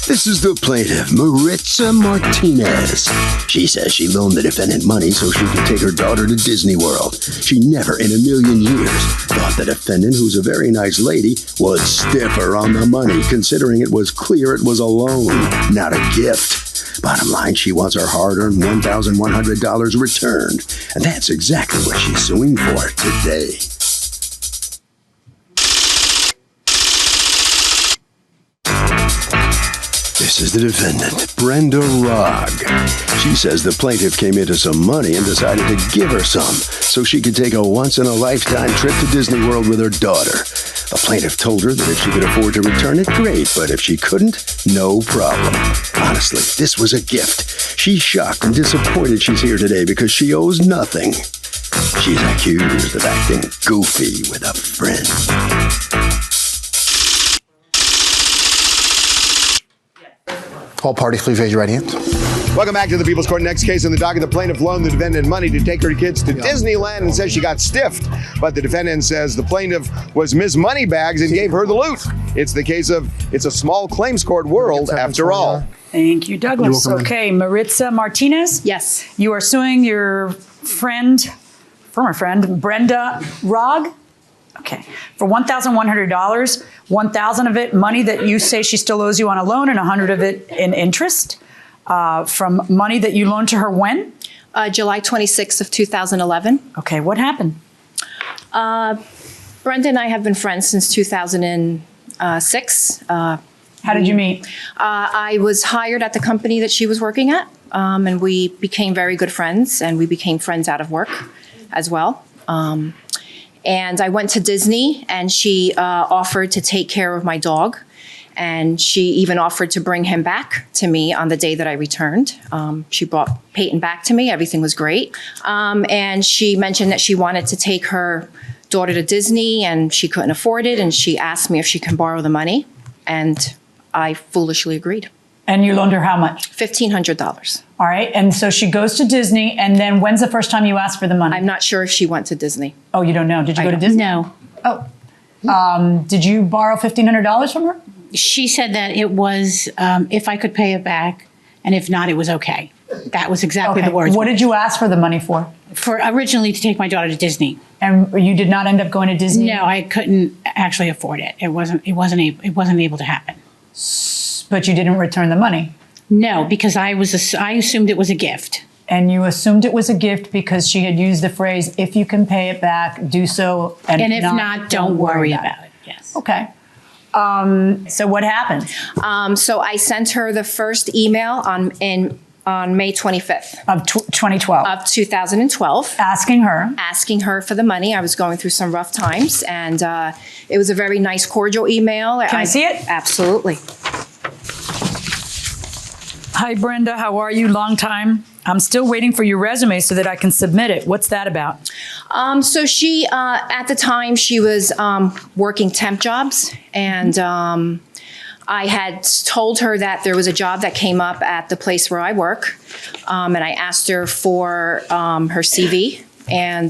This is the plaintiff, Maritza Martinez. She says she loaned the defendant money so she could take her daughter to Disney World. She never in a million years thought the defendant, who's a very nice lady, would stiff her on the money, considering it was clear it was a loan, not a gift. Bottom line, she wants her hard-earned $1,100 returned. And that's exactly what she's suing for today. This is the defendant, Brenda Rogg. She says the plaintiff came into some money and decided to give her some so she could take a once-in-a-lifetime trip to Disney World with her daughter. The plaintiff told her that if she could afford to return it, great, but if she couldn't, no problem. Honestly, this was a gift. She's shocked and disappointed she's here today because she owes nothing. She's accused of acting goofy with a friend. All parties, please raise your right hand. Welcome back to the People's Court. Next case in the docket, the plaintiff loaned the defendant money to take her kids to Disneyland and says she got stiffed. But the defendant says the plaintiff was Ms. Moneybags and gave her the loot. It's the case of, it's a small claims court world after all. Thank you, Douglas. Okay, Maritza Martinez? Yes. You are suing your friend, former friend, Brenda Rogg? Okay, for $1,100, $1,000 of it money that you say she still owes you on a loan and $100 of it in interest from money that you loaned to her when? July 26th of 2011. Okay, what happened? Brenda and I have been friends since 2006. How did you meet? I was hired at the company that she was working at, and we became very good friends, and we became friends out of work as well. And I went to Disney, and she offered to take care of my dog. And she even offered to bring him back to me on the day that I returned. She brought Peyton back to me. Everything was great. And she mentioned that she wanted to take her daughter to Disney, and she couldn't afford it. And she asked me if she can borrow the money. And I foolishly agreed. And you loaned her how much? $1,500. All right. And so she goes to Disney. And then when's the first time you asked for the money? I'm not sure if she went to Disney. Oh, you don't know? Did you go to Disney? No. Oh. Did you borrow $1,500 from her? She said that it was if I could pay it back, and if not, it was okay. That was exactly the words. What did you ask for the money for? For originally to take my daughter to Disney. And you did not end up going to Disney? No, I couldn't actually afford it. It wasn't able to happen. But you didn't return the money? No, because I assumed it was a gift. And you assumed it was a gift because she had used the phrase, if you can pay it back, do so. And if not, don't worry about it. Yes. Okay. So what happened? So I sent her the first email on May 25th. Of 2012? Of 2012. Asking her? Asking her for the money. I was going through some rough times, and it was a very nice, cordial email. Can I see it? Absolutely. Hi, Brenda. How are you? Long time. I'm still waiting for your resume so that I can submit it. What's that about? So she, at the time, she was working temp jobs, and I had told her that there was a job that came up at the place where I work, and I asked her for her CV, and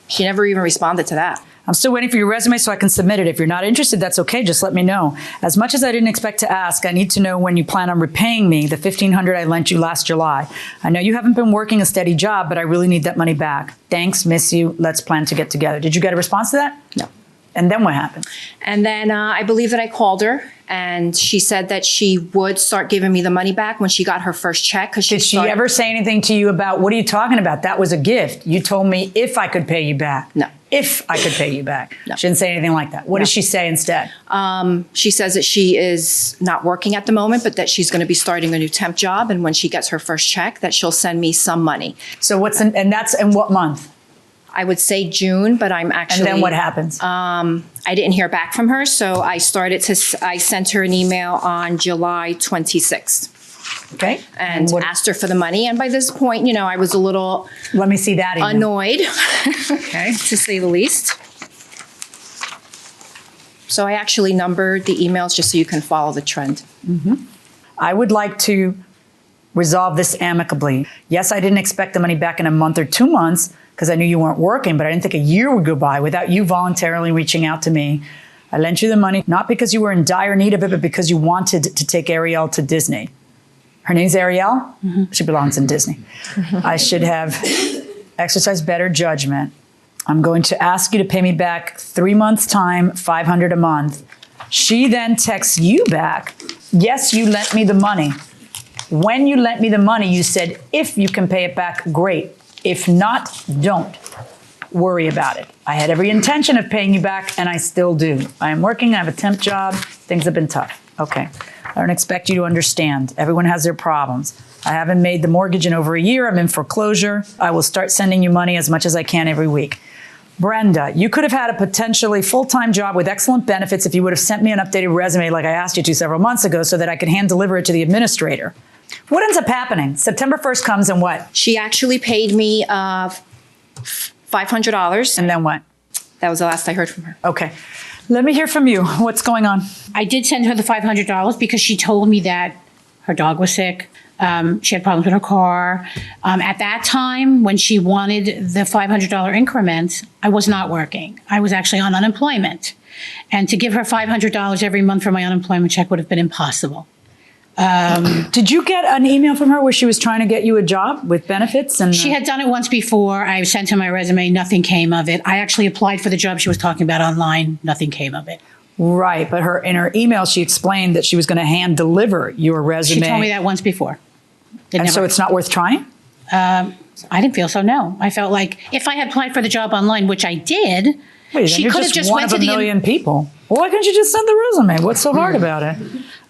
she never even responded to that. I'm still waiting for your resume so I can submit it. If you're not interested, that's okay. Just let me know. As much as I didn't expect to ask, I need to know when you plan on repaying me the $1,500 I lent you last July. I know you haven't been working a steady job, but I really need that money back. Thanks, miss you. Let's plan to get together. Did you get a response to that? No. And then what happened? And then I believe that I called her, and she said that she would start giving me the money back when she got her first check. Did she ever say anything to you about, what are you talking about? That was a gift. You told me if I could pay you back. No. If I could pay you back. No. She didn't say anything like that. What does she say instead? She says that she is not working at the moment, but that she's going to be starting a new temp job. And when she gets her first check, that she'll send me some money. So and that's in what month? I would say June, but I'm actually... And then what happens? I didn't hear back from her, so I sent her an email on July 26th. Okay. And asked her for the money. And by this point, you know, I was a little... Let me see that email. Annoyed, okay, to say the least. So I actually numbered the emails just so you can follow the trend. Mm-hmm. I would like to resolve this amicably. Yes, I didn't expect the money back in a month or 2 months because I knew you weren't working, but I didn't think a year would go by without you voluntarily reaching out to me I lent you the money, not because you were in dire need of it, but because you wanted to take Ariel to Disney. Her name's Ariel. She belongs in Disney. I should have exercised better judgment. I'm going to ask you to pay me back 3 months' time, $500 a month. She then texts you back, yes, you lent me the money. When you lent me the money, you said, if you can pay it back, great. If not, don't worry about it. I had every intention of paying you back, and I still do. I am working, I have a temp job, things have been tough. Okay, I don't expect you to understand. Everyone has their problems. I haven't made the mortgage in over a year, I'm in foreclosure. I will start sending you money as much as I can every week. Brenda, you could have had a potentially full-time job with excellent benefits if you would have sent me an updated resume like I asked you to several months ago so that I could hand deliver it to the administrator. What ends up happening? September 1st comes and what? She actually paid me $500. And then what? That was the last I heard from her. Okay. Let me hear from you. What's going on? I did send her the $500 because she told me that her dog was sick. She had problems with her car. At that time, when she wanted the $500 increments, I was not working. I was actually on unemployment. And to give her $500 every month for my unemployment check would have been impossible. Did you get an email from her where she was trying to get you a job with benefits? And She had done it once before. I sent her my resume. Nothing came of it. I actually applied for the job she was talking about online. Nothing came of it. Right, but in her email, she explained that she was going to hand deliver your resume. She told me that once before. So it's not worth trying? I didn't feel so, no. I felt like if I had applied for the job online, which I did, she could have just one went to of a million people. Well, why couldn't you just send the resume? What's so hard about it?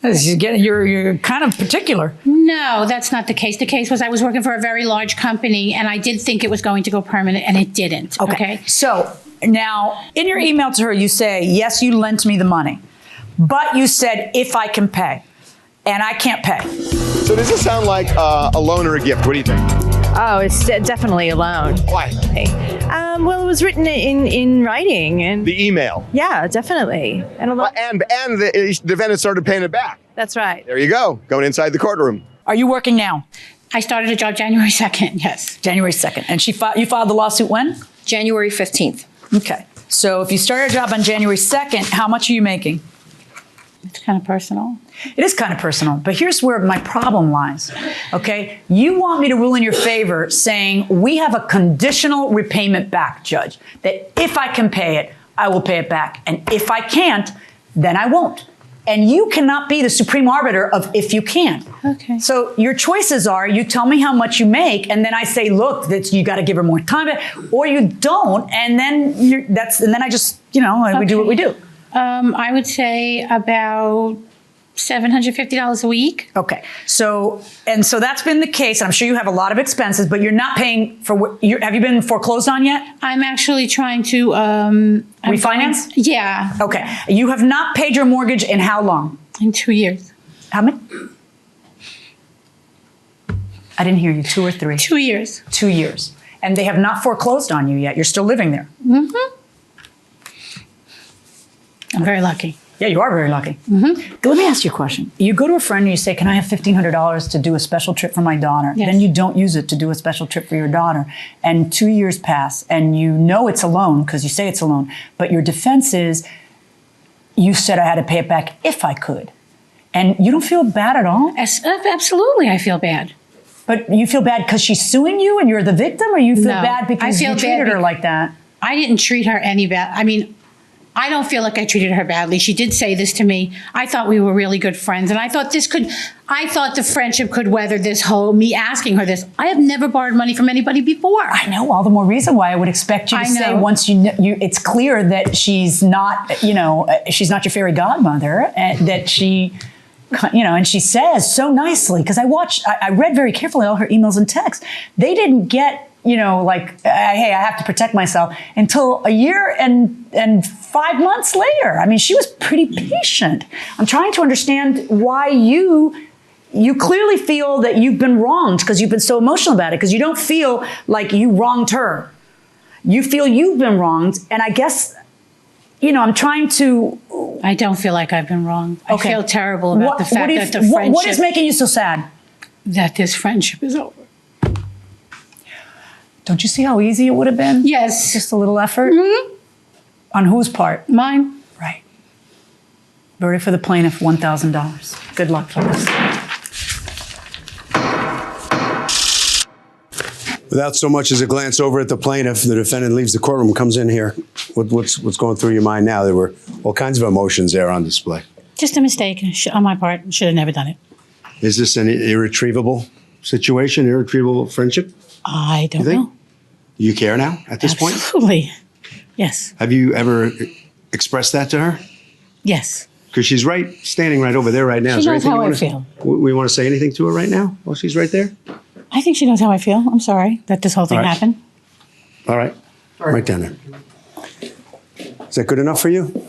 You're kind of particular. No, that's not the case. The case was I was working for a very large company, and I did think it was going to go permanent, and it didn't. Okay. So now, in your email to her, you say, yes, you lent me the money, but you said, if I can pay, and I can't pay. So does this sound like a loan or a gift? What do you think? Oh, it's definitely a loan. Why? Well, it was written in writing, and The email. yeah, definitely, and a lot. And the defendant started paying it back. That's right. There you go, going inside the courtroom. Are you working now? I started a job January 2nd, yes. January 2nd. And you filed the lawsuit when? January 15th. Okay. So if you started a job on January 2nd, how much are you making? It's kind of personal. It is kind of personal, but here's where my problem lies, okay? You want me to rule in your favor saying we have a conditional repayment back, Judge, that if I can pay it, I will pay it back. And if I can't, then I won't. And you cannot be the supreme arbiter of if you can. Okay. So your choices are, you tell me how much you make, and then I say, look, you got to give her more time, or you don't, and then I just, we do what we do. I would say about $750 a week. Okay. So that's been the case. And I'm sure you have a lot of expenses, but you're not paying for have you been foreclosed on yet? I'm actually trying to refinance? Yeah. Okay. You have not paid your mortgage in how long? In 2 years. How many? I didn't hear you. 2 or 3? 2 years. 2 years. And they have not foreclosed on you yet. You're still living there. Mm-hmm. I'm very lucky. Yeah, you are very lucky. Mm-hmm. Let me ask you a question. You go to a friend and you say, can I have $1,500 to do a special trip for my daughter? Yes. Then you don't use it to do a special trip for your daughter. And 2 years pass and you know it's a loan because you say it's a loan. But your defense is, you said I had to pay it back if I could. And you don't feel bad at all? Absolutely, I feel bad. But you feel bad because she's suing you and you're the victim? Or you feel bad because you treated her like that? I didn't treat her any bad. I mean, I don't feel like I treated her badly. She did say this to me. I thought we were really good friends. And I thought the friendship could weather this whole, me asking her this. I have never borrowed money from anybody before. I know, all the more reason why I would expect you to say once it's clear that she's not, she's not your fairy godmother, and that she, and she says so nicely, because I read very carefully all her emails and texts. They didn't get, hey, I have to protect myself until a year and 5 months later. I mean, she was pretty patient. I'm trying to understand why you clearly feel that you've been wronged because you've been so emotional about it, because you don't feel like you wronged her. You feel you've been wronged. And I guess, I'm trying to... I don't feel like I've been wronged. Okay. I feel terrible about the fact that the friendship... What is making you so sad? That this friendship is over. Don't you see how easy it would have been? Yes. Just a little effort? Mm-hmm. On whose part? Mine. Right. Verdict for the plaintiff, $1,000. Good luck, folks. Without so much as a glance over at the plaintiff, the defendant leaves the courtroom, comes in here. What's going through your mind now? There were all kinds of emotions there on display. Just a mistake on my part. Should have never done it. Is this an irretrievable situation, irretrievable friendship? I don't think? know. Do you care now at this point? Absolutely. Yes. Have you ever expressed that to her? Yes. Because she's standing right over there right now. She knows how I feel. We want to say anything to her right now while she's right there? I think she knows how I feel. I'm sorry that this whole thing happened. All right. Right down there. Is that good enough for you?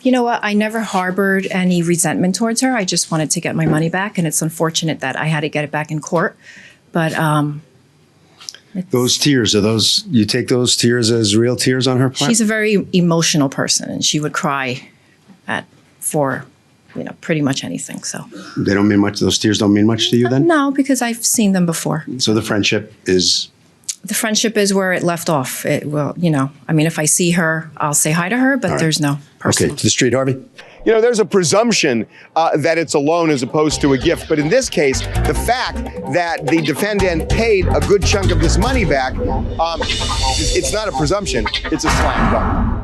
You know what? I never harbored any resentment towards her. I just wanted to get my money back, and it's unfortunate that I had to get it back in court. But those tears, you take those tears as real tears on her part? she's a very emotional person, and she would cry for pretty much anything. So They don't mean much. Those tears don't mean much to you then? no, because I've seen them before. So the friendship is... The friendship is where it left off. It will, if I see her, I'll say hi to her, but there's no personal. Okay, to the street, Harvey. There's a presumption that it's a loan as opposed to a gift. But in this case, the fact that the defendant paid a good chunk of this money back, it's not a presumption. It's a slam dunk.